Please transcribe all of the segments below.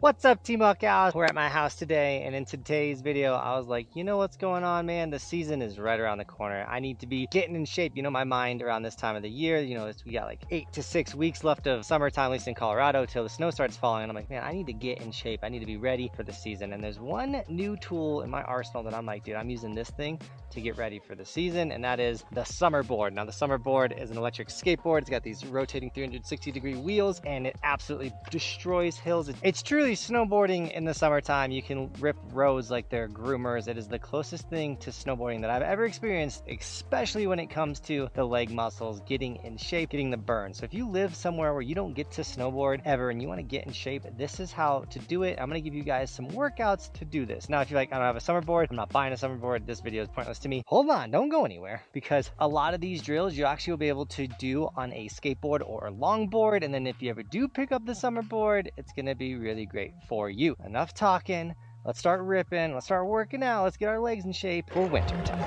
What's up, Team Buckhouse? We're at my house today, and in today's video, I was like, you know what's going on, man? The season is right around the corner. I need to be getting in shape. You know, my mind around this time of the year, we got like 8 to 6 weeks left of summertime, at least in Colorado, till the snow starts falling. And I'm like, man, I need to get in shape. I need to be ready for the season. And there's one new tool in my arsenal that I'm like, dude, I'm using this thing to get ready for the season, and that is the summer board. Now, the summer board is an electric skateboard. It's got these rotating 360-degree wheels, and it absolutely destroys hills. It's truly snowboarding in the summertime. You can rip roads like they're groomers. It is the closest thing to snowboarding that I've ever experienced, especially when it comes to the leg muscles, getting in shape, getting the burn. So if you live somewhere where you don't get to snowboard ever and you want to get in shape, this is how to do it. I'm going to give you guys some workouts to do this. Now, if you're like, I don't have a summer board, I'm not buying a summer board, this video is pointless to me. Hold on, don't go anywhere, because a lot of these drills you actually will be able to do on a skateboard or a longboard. And then if you ever do pick up the summer board, it's going to be really great for you. Enough talking. Let's start ripping. Let's start working out. Let's get our legs in shape for winter time.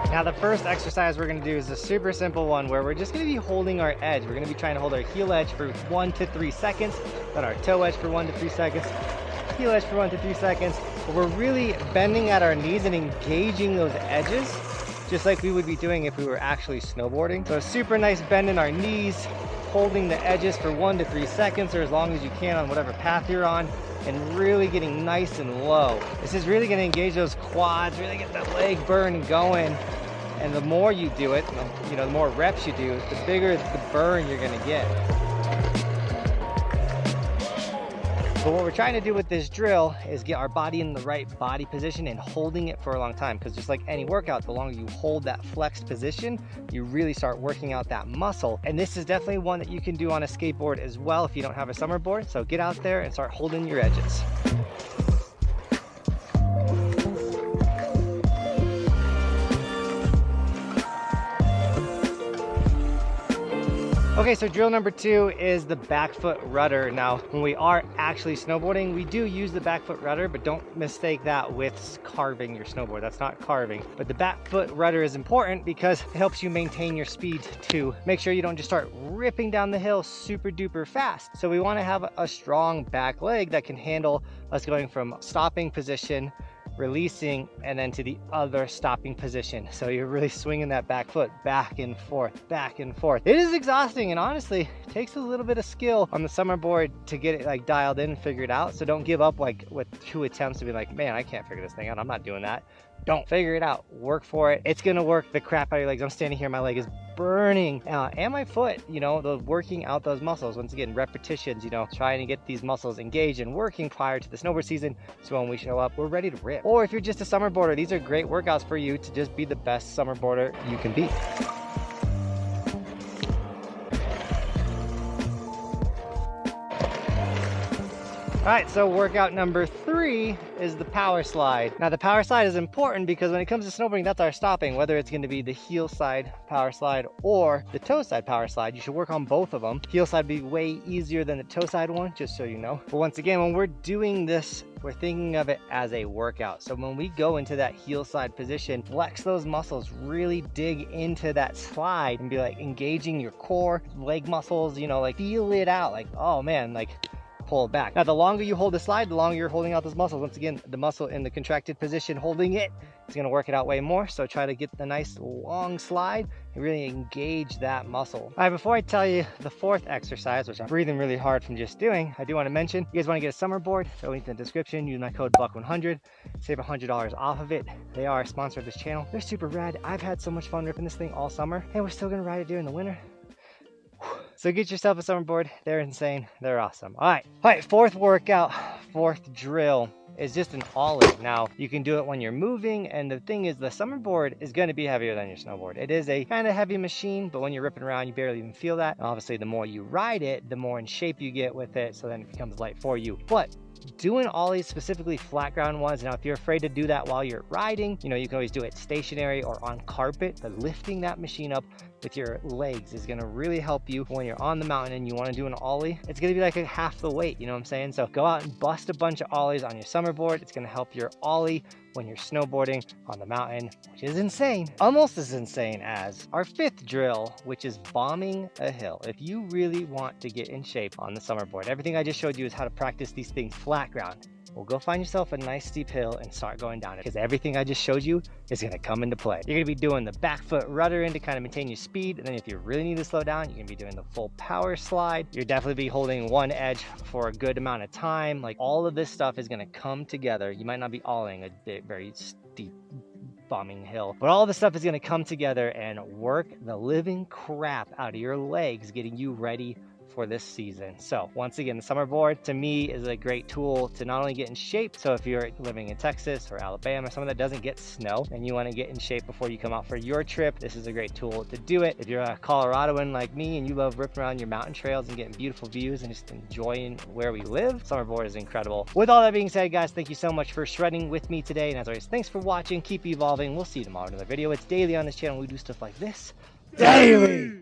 Now, the first exercise we're going to do is a super simple one where we're just going to be holding our edge. We're going to be trying to hold our heel edge for 1 to 3 seconds, then our toe edge for 1 to 3 seconds, heel edge for 1 to 3 seconds. But we're really bending at our knees and engaging those edges, just like we would be doing if we were actually snowboarding. So a super nice bend in our knees, holding the edges for 1 to 3 seconds or as long as you can on whatever path you're on, and really getting nice and low. This is really going to engage those quads, really get that leg burn going. And the more you do it, the more reps you do, the bigger the burn you're going to get. But what we're trying to do with this drill is get our body in the right body position and holding it for a long time, because just like any workout, the longer you hold that flexed position, you really start working out that muscle. And this is definitely one that you can do on a skateboard as well if you don't have a summer board. So get out there and start holding your edges. Okay, so drill number 2 is the back foot rudder. Now, when we are actually snowboarding, we do use the back foot rudder, but don't mistake that with carving your snowboard. That's not carving. But the back foot rudder is important because it helps you maintain your speed to make sure you don't just start ripping down the hill super duper fast. So we want to have a strong back leg that can handle us going from stopping position, releasing, and then to the other stopping position. So you're really swinging that back foot back and forth, back and forth. It is exhausting, and honestly, it takes a little bit of skill on the summer board to get it like dialed in and figured out. So don't give up like with 2 attempts to be like, man, I can't figure this thing out. I'm not doing that. Don't figure it out. Work for it. It's gonna work the crap out of your legs. I'm standing here, my leg is burning, and my foot, the working out those muscles. Once again, repetitions, trying to get these muscles engaged and working prior to the snowboard season, so when we show up, we're ready to rip. Or if you're just a summer boarder, these are great workouts for you to just be the best summer boarder you can be. All right, so workout number 3 is the power slide. Now, the power slide is important because when it comes to snowboarding, that's our stopping, whether it's going to be the heel side power slide or the toe side power slide. You should work on both of them. Heel side would be way easier than the toe side one, just so you know. But once again, when we're doing this, we're thinking of it as a workout. So when we go into that heel side position, flex those muscles, really dig into that slide and be like engaging your core, leg muscles, like feel it out. Like, oh man, like pull it back. Now, the longer you hold the slide, the longer you're holding out those muscles. Once again, the muscle in the contracted position holding it is going to work it out way more. So try to get the nice long slide and really engage that muscle. All right, before I tell you the 4th exercise, which I'm breathing really hard from just doing, I do want to mention, you guys want to get a summer board, the link in the description, use my code BUCK100, save $100 off of it. They are a sponsor of this channel. They're super rad. I've had so much fun ripping this thing all summer, and we're still going to ride it during the winter. So get yourself a summer board. They're insane. They're awesome. All right, 4th workout, 4th drill is just an ollie. Now, you can do it when you're moving, and the thing is, the summer board is going to be heavier than your snowboard. It is a kind of heavy machine, but when you're ripping around, you barely even feel that. And obviously, the more you ride it, the more in shape you get with it, so then it becomes light for you. But doing ollies, specifically flat ground ones, now if you're afraid to do that while you're riding, you can always do it stationary or on carpet, but lifting that machine up with your legs is going to really help you when you're on the mountain and you want to do an ollie. It's going to be like half the weight, you know what I'm saying? So go out and bust a bunch of ollies on your summer board. It's going to help your ollie when you're snowboarding on the mountain, which is insane. Almost as insane as our 5th drill, which is bombing a hill. If you really want to get in shape on the summer board, everything I just showed you is how to practice these things flat ground. Well, go find yourself a nice steep hill and start going down it, because everything I just showed you is going to come into play. You're going to be doing the back foot rudder in to kind of maintain your speed, and then if you really need to slow down, you're going to be doing the full power slide. You're definitely be holding one edge for a good amount of time. Like, all of this stuff is going to come together. You might not be ollieing a very steep bombing hill, but all this stuff is going to come together and work the living crap out of your legs, getting you ready for this season. So once again, the summer board to me is a great tool to not only get in shape. So if you're living in Texas or Alabama, somewhere that doesn't get snow and you want to get in shape before you come out for your trip, this is a great tool to do it. If you're a Coloradoan like me and you love ripping around your mountain trails and getting beautiful views and just enjoying where we live, summer board is incredible. With all that being said, guys, thank you so much for shredding with me today, and as always, thanks for watching. Keep evolving. We'll see you tomorrow in another video. It's daily on this channel. We do stuff like this daily.